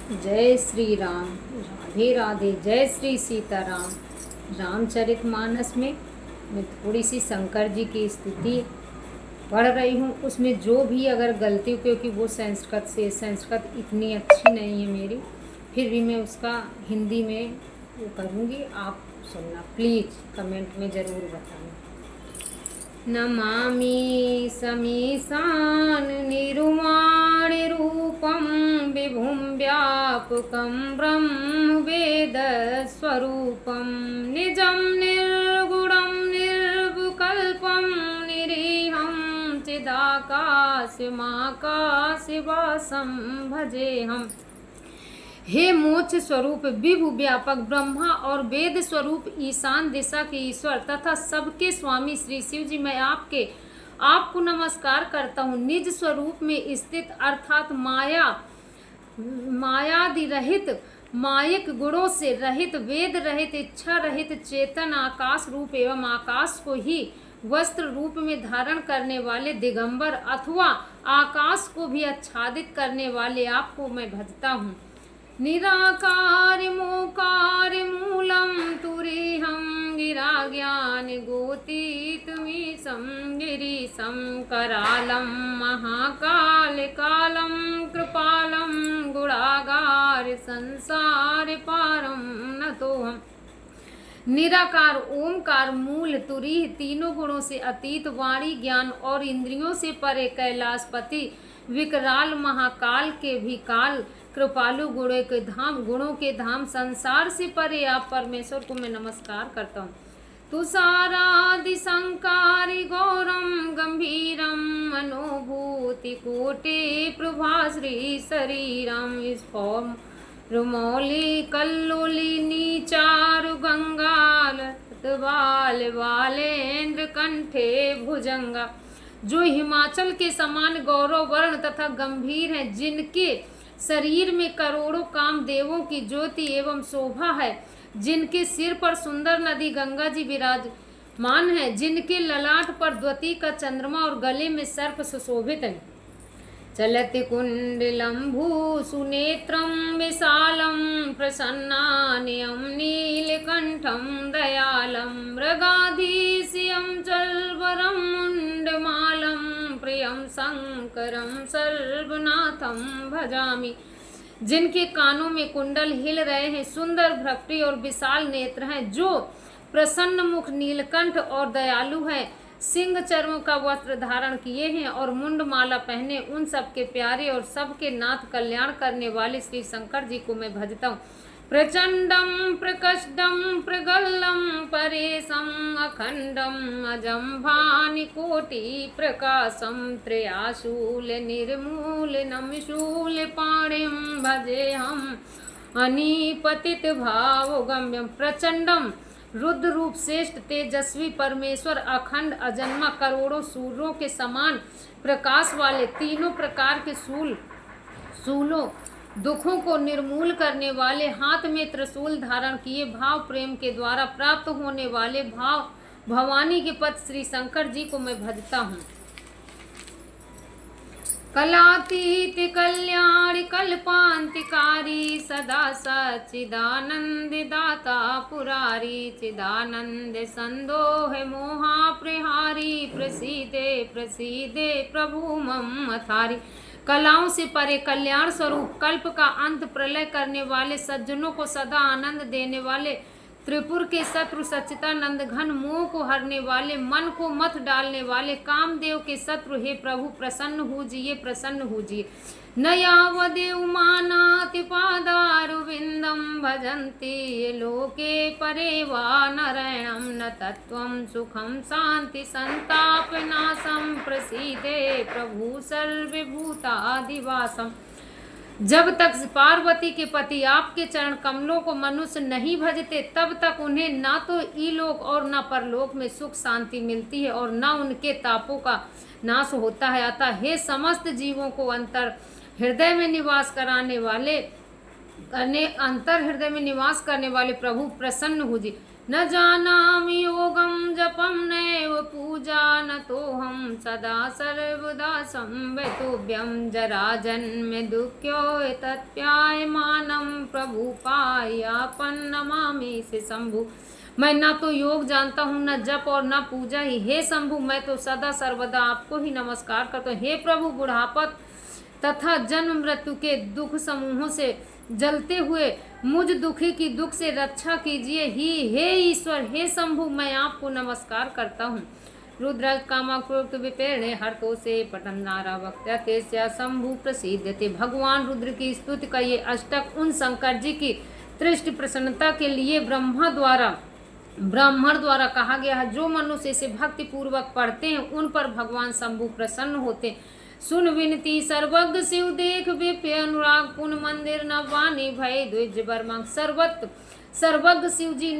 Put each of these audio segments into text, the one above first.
जय श्री राम। राधे राधे। जय श्री सीताराम। रामचरितमानस में मैं थोड़ी सी शंकर जी की स्तुति पढ़ रही हूँ। उसमें जो भी अगर गलती, क्योंकि वो संस्कृत इतनी अच्छी नहीं है मेरी, फिर भी मैं उसका हिंदी में वो करूँगी। आप सुनना प्लीज़, कमेंट में ज़रूर बताना। नमामि समीशान निरुमाणि रूपं विभुं व्यापकं ब्रह्म वेदस्वरूपं निजं निर्गुणं निर्विकल्पं निरीहं चिदाकाशमाकाशवासं भजेऽहम्। हे मोक्ष स्वरूप विभु व्यापक ब्रह्मा और वेद स्वरूप ईशान दिशा के ईश्वर तथा सबके स्वामी श्री शिव जी, मैं आपको नमस्कार करता हूँ। निज स्वरूप में स्थित अर्थात मायादि रहित, मायिक गुणों से रहित, वेद रहित, इच्छा रहित, चेतन आकाश रूप एवं आकाश को ही वस्त्र रूप में धारण करने वाले दिगंबर अथवा आकाश को भी आच्छादित करने वाले आपको मैं भजता हूँ। निराकार मोकार मूलम तुरीहं गिरा ज्ञान गोतीतमीशं गिरीशं करालं महाकाल कालं कृपालं गुणागार संसार पारं नतोऽहम्। निराकार ओमकार मूल तुरीह तीनों गुणों से अतीत, वाणी ज्ञान और इंद्रियों से परे, कैलाशपति विकराल महाकाल के भी काल, कृपालु गुणों के धाम, संसार से परे आप परमेश्वर को मैं नमस्कार करता हूँ। तुषारादि संकारी गौरम गंभीरम मनोभूति कोटि प्रभाश्री शरीरम स्फोम रुमौली कल्लोलिनी चारु गंगाल बाल बालेन्द्र कंठे भुजंगा। जो हिमाचल के समान गौरव वर्ण तथा गंभीर हैं, जिनके शरीर में करोड़ों कामदेवों की ज्योति एवं शोभा है, जिनके सिर पर सुंदर नदी गंगा जी विराजमान है, जिनके ललाट पर द्वती का चंद्रमा और गले में सर्प सुशोभित है। चलति कुंडलंभू सुनेत्रं विशालं प्रसन्नानयं नीलकंठं दयालं मृगाधीशं चलवरं मुंडमालं प्रियं शंकरं सर्वनाथं भजामि। जिनके कानों में कुंडल हिल रहे हैं, सुंदर भ्रकटी और विशाल नेत्र हैं, जो प्रसन्न मुख, नीलकंठ और दयालु है, सिंह चर्म का वस्त्र धारण किए हैं और मुंड माला पहने, उन सबके प्यारे और सबके नाथ कल्याण करने वाले श्री शंकर जी को मैं भजता हूँ। प्रचंडम प्रकष्टम प्रगल्लम परेशम अखंडम अजम भानि कोटि प्रकाशम त्रयाशूल निर्मूल नमशूल पाणिम भजे हम अनिपतित भाव गम्यम। प्रचंडम रुद्र रूप श्रेष्ठ तेजस्वी परमेश्वर, अखंड अजन्मा, करोड़ों सूर्यों के समान प्रकाश वाले, तीनों प्रकार के शूलों दुखों को निर्मूल करने वाले, हाथ में त्रिशूल धारण किए, भाव प्रेम के द्वारा प्राप्त होने वाले भवानी के पति श्री शंकर जी को मैं भजता हूँ। कलातीत कल्याण कल्पांतिकारी सदा सच्चिदानंद दाता पुरारी, चिदानंद संदोह मोहा प्रहारी, प्रसीदे प्रसीदे प्रभु मम अथारी। कलाओं से परे कल्याण स्वरूप, कल्प का अंत, प्रलय करने वाले, सज्जनों को सदा आनंद देने वाले, त्रिपुर के शत्रु सच्चिदानंद घन, मोह को हरने वाले, मन को मत डालने वाले, कामदेव के शत्रु, हे प्रभु प्रसन्न होजिए, प्रसन्न होजिए। न यावदेव मानाति पादारविंदम भजन्ति ये लोके परे वा नारायणं, न तत्त्वं सुखं शांति संताप नाशं, प्रसीदे प्रभु सर्वभूतादिवासम्। जब तक पार्वती के पति आपके चरण कमलों को मनुष्य नहीं भजते, तब तक उन्हें ना तो इलोक और न परलोक में सुख शांति मिलती है और न उनके तापों का नाश होता है। अतः हे समस्त जीवों को अंतर हृदय में निवास करने वाले प्रभु प्रसन्न होजिए। न जानामि योगं जपं नैव पूजा न तोऽहं सदा सर्वदा संवेतुभ्यं जराजन्मे दुःख्यो तत्प्यायमानं प्रभुपायापं नमामि से शंभु। मैं ना तो योग जानता हूँ, न जप और न पूजा ही। हे शंभु, मैं तो सदा सर्वदा आपको ही नमस्कार करता हूँ। हे प्रभु, बुढ़ापत तथा जन्म मृत्यु के दुख समूहों से जलते हुए मुझ दुखी की दुख से रक्षा कीजिए ही। हे ईश्वर, हे शंभु, मैं आपको नमस्कार करता हूँ। रुद्र कामाक्रोक्त विपेरणे हरतो से पठन नारा वक्त्या शंभु प्रसिद्ध थे। भगवान रुद्र की स्तुति का ये अष्टक उन शंकर जी की दृष्टि प्रसन्नता के लिए ब्राह्मण द्वारा कहा गया है। जो मनुष्य इसे भक्ति पूर्वक पढ़ते हैं उन पर भगवान शंभु प्रसन्न होते हैं। सुन विनती सर्वज्ञ शिव देख विप्य अनुराग पुन मंदिर न वाणी भय द्विज बर्मा। सर्वज्ञ शिव जी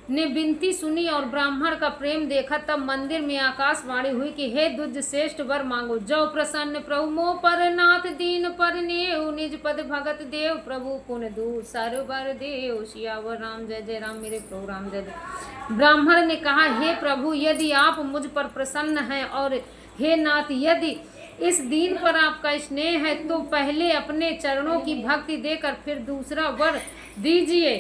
ने विनती सुनी और ब्राह्मण का प्रेम देखा। तब मंदिर में आकाशवाणी हुई कि हे द्विज श्रेष्ठ वर मांगो। जो प्रसन्न प्रभु मोह पर नाथ दीन पर नेव निज पद भगत देव प्रभु पुण्य दू सर्वर देव। सियावर राम जय जय राम। मेरे प्रभु राम जय जय। ब्राह्मण ने कहा, हे प्रभु, यदि आप मुझ पर प्रसन्न हैं और हे नाथ, यदि इस दीन पर आपका स्नेह है तो पहले अपने चरणों की भक्ति देकर फिर दूसरा वर दीजिए।